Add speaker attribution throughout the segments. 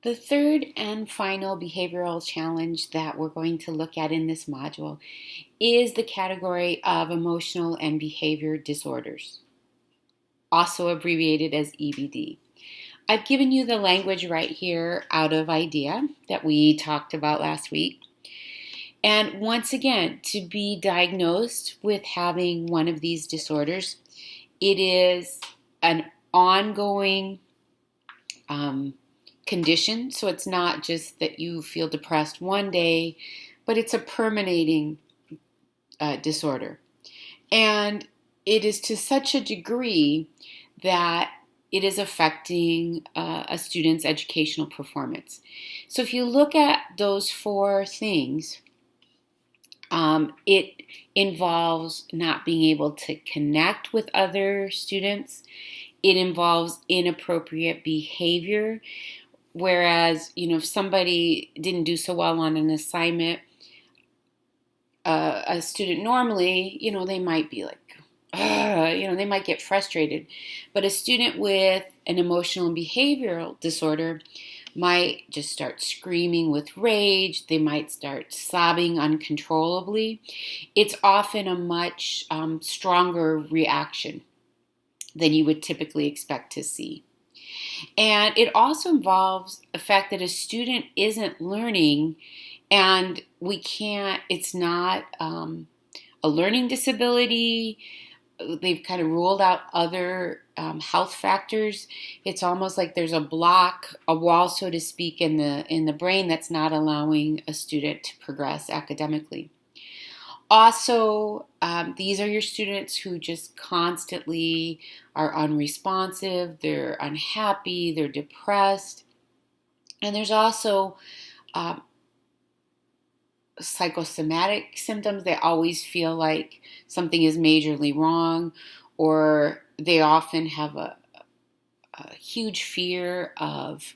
Speaker 1: The third and final behavioral challenge that we're going to look at in this module is the category of emotional and behavior disorders, also abbreviated as EBD. I've given you the language right here out of IDEA that we talked about last week. And once again, to be diagnosed with having one of these disorders, it is an ongoing condition. So it's not just that you feel depressed one day, but it's a permeating disorder. And it is to such a degree that it is affecting a student's educational performance. So if you look at those four things, it involves not being able to connect with other students. It involves inappropriate behavior. Whereas, if somebody didn't do so well on an assignment, a student normally, they might be like, they might get frustrated. But a student with an emotional and behavioral disorder might just start screaming with rage. They might start sobbing uncontrollably. It's often a much stronger reaction than you would typically expect to see. And it also involves the fact that a student isn't learning, and it's not a learning disability. They've kind of ruled out other health factors. It's almost like there's a wall, so to speak, in the brain that's not allowing a student to progress academically. Also, these are your students who just constantly are unresponsive, they're unhappy, they're depressed. And there's also psychosomatic symptoms. They always feel like something is majorly wrong, or they often have a huge fear of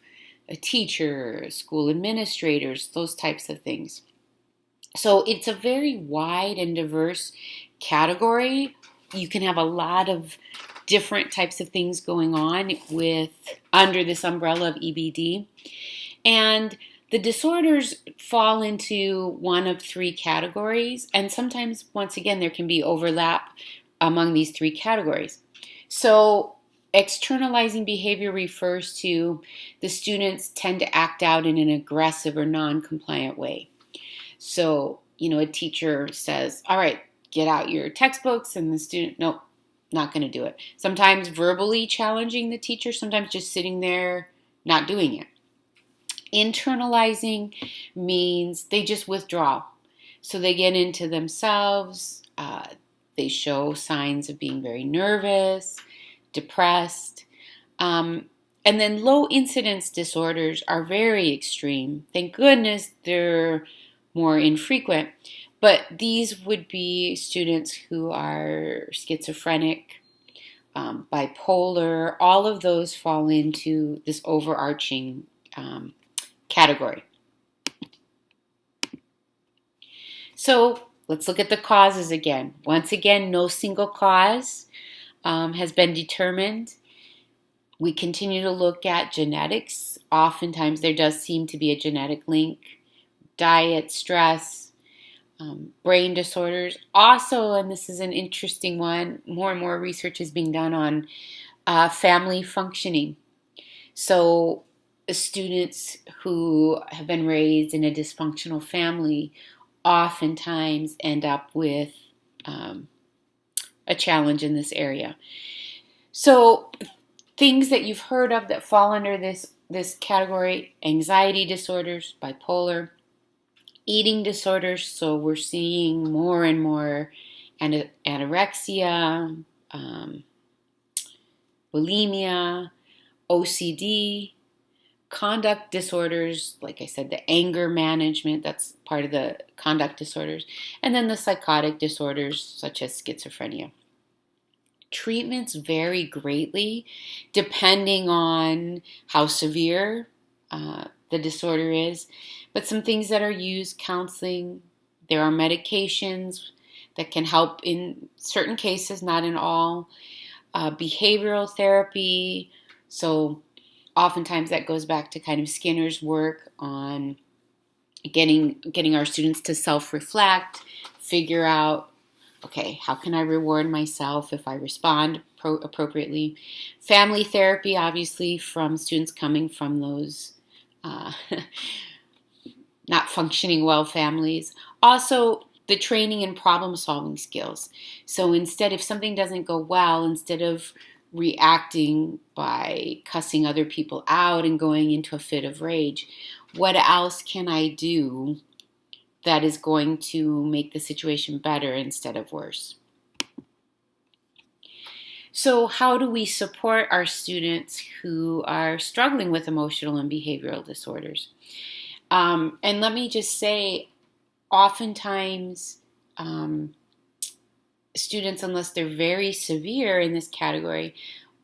Speaker 1: a teacher, school administrators, those types of things. So it's a very wide and diverse category. You can have a lot of different types of things going on under this umbrella of EBD. And the disorders fall into one of three categories, and sometimes, once again, there can be overlap among these three categories. So externalizing behavior refers to the students tend to act out in an aggressive or non-compliant way. So, a teacher says, all right, get out your textbooks, and the student, nope, not going to do it. Sometimes verbally challenging the teacher, sometimes just sitting there not doing it. Internalizing means they just withdraw. So they get into themselves. They show signs of being very nervous, depressed. And then low incidence disorders are very extreme. Thank goodness they're more infrequent. But these would be students who are schizophrenic, bipolar. All of those fall into this overarching category. So let's look at the causes again. Once again, no single cause has been determined. We continue to look at genetics. Oftentimes there does seem to be a genetic link. Diet, stress, brain disorders. Also, and this is an interesting one, more and more research is being done on family functioning. So students who have been raised in a dysfunctional family oftentimes end up with a challenge in this area. So things that you've heard of that fall under this category: anxiety disorders, bipolar, eating disorders. So we're seeing more and more anorexia, bulimia, OCD, conduct disorders, like I said, the anger management, that's part of the conduct disorders, and then the psychotic disorders such as schizophrenia. Treatments vary greatly depending on how severe the disorder is, but some things that are used: counseling. There are medications that can help in certain cases, not in all. Behavioral therapy, so Oftentimes that goes back to kind of Skinner's work on getting our students to self-reflect, figure out, okay, how can I reward myself if I respond appropriately? Family therapy, obviously, from students coming from those uh, not functioning well families. Also, the training and problem solving skills. So instead, if something doesn't go well, instead of reacting by cussing other people out and going into a fit of rage, what else can I do that is going to make the situation better instead of worse? So, how do we support our students who are struggling with emotional and behavioral disorders? And let me just say, oftentimes, students, unless they're very severe in this category,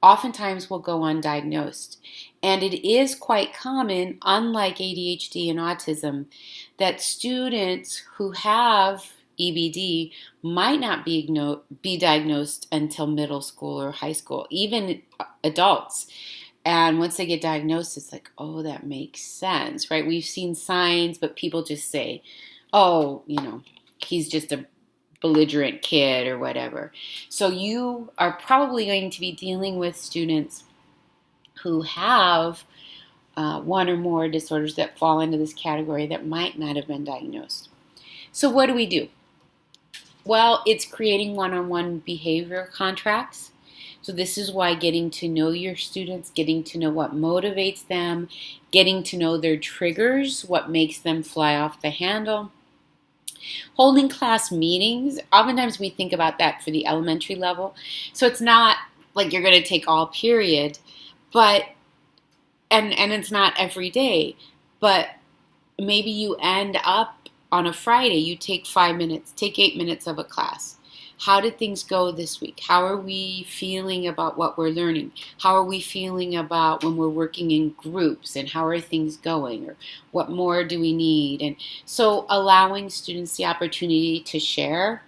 Speaker 1: oftentimes will go undiagnosed. And it is quite common, unlike ADHD and autism, that students who have EBD might not be diagnosed until middle school or high school, even adults. And once they get diagnosed, it's like, oh, that makes sense, right? We've seen signs, but people just say, oh, he's just a belligerent kid or whatever. So you are probably going to be dealing with students who have one or more disorders that fall into this category that might not have been diagnosed. So what do we do? Well, it's creating one-on-one behavior contracts. So this is why getting to know your students, getting to know what motivates them, getting to know their triggers, what makes them fly off the handle. Holding class meetings, oftentimes we think about that for the elementary level. So it's not like you're going to take all period, but, and it's not every day, but maybe you end up on a Friday, you take 5 minutes, take 8 minutes of a class. How did things go this week? How are we feeling about what we're learning? How are we feeling about when we're working in groups, and how are things going? Or what more do we need? And so allowing students the opportunity to share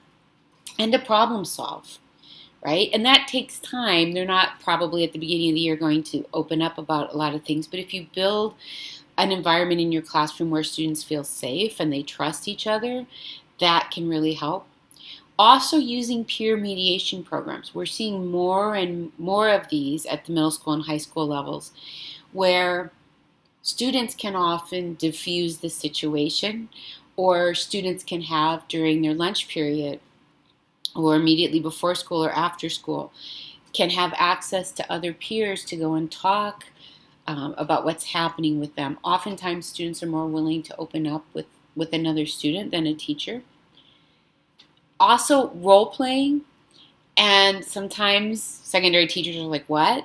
Speaker 1: and to problem solve, right? And that takes time. They're not probably at the beginning of the year going to open up about a lot of things, but if you build an environment in your classroom where students feel safe and they trust each other, that can really help. Also using peer mediation programs. We're seeing more and more of these at the middle school and high school levels, where students can often diffuse the situation, or students can have during their lunch period or immediately before school or after school, can have access to other peers to go and talk about what's happening with them. Oftentimes students are more willing to open up with another student than a teacher. Also, role playing, and sometimes secondary teachers are like, what?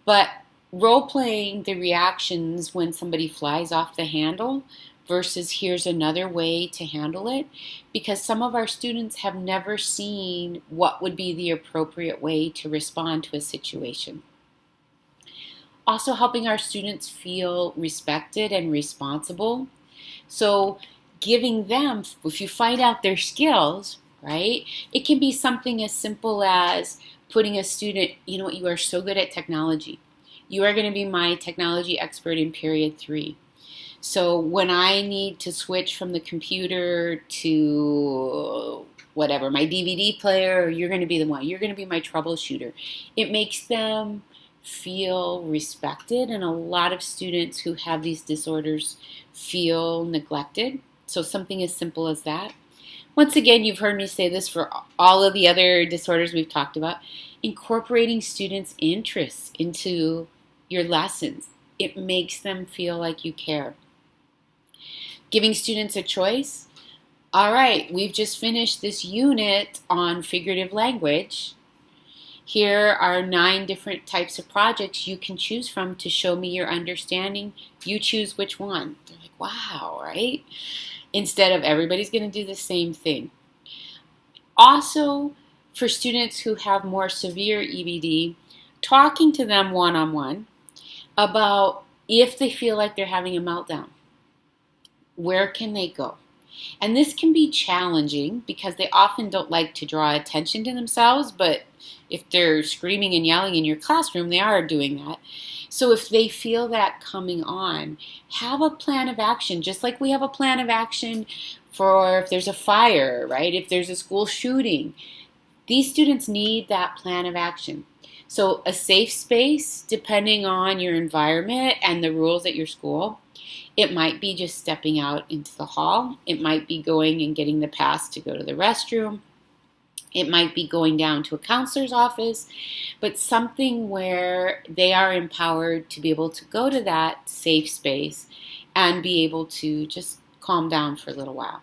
Speaker 1: But role playing the reactions when somebody flies off the handle versus here's another way to handle it, because some of our students have never seen what would be the appropriate way to respond to a situation. Also helping our students feel respected and responsible. So giving them, if you find out their skills, right? It can be something as simple as putting a student, you know what, you are so good at technology. You are going to be my technology expert in period 3. So when I need to switch from the computer to whatever, my DVD player, you're going to be the one. You're going to be my troubleshooter. It makes them feel respected, and a lot of students who have these disorders feel neglected. So something as simple as that. Once again, you've heard me say this for all of the other disorders we've talked about. Incorporating students' interests into your lessons. It makes them feel like you care. Giving students a choice. All right, we've just finished this unit on figurative language. Here are 9 different types of projects you can choose from to show me your understanding. You choose which one. They're like, wow, right? Instead of everybody's going to do the same thing. Also, for students who have more severe EBD, talking to them one-on-one about if they feel like they're having a meltdown, where can they go? And this can be challenging because they often don't like to draw attention to themselves, but if they're screaming and yelling in your classroom, they are doing that. So if they feel that coming on, have a plan of action, just like we have a plan of action for if there's a fire, right? If there's a school shooting. These students need that plan of action. So a safe space, depending on your environment and the rules at your school, it might be just stepping out into the hall. It might be going and getting the pass to go to the restroom. It might be going down to a counselor's office, but something where they are empowered to be able to go to that safe space and be able to just calm down for a little while.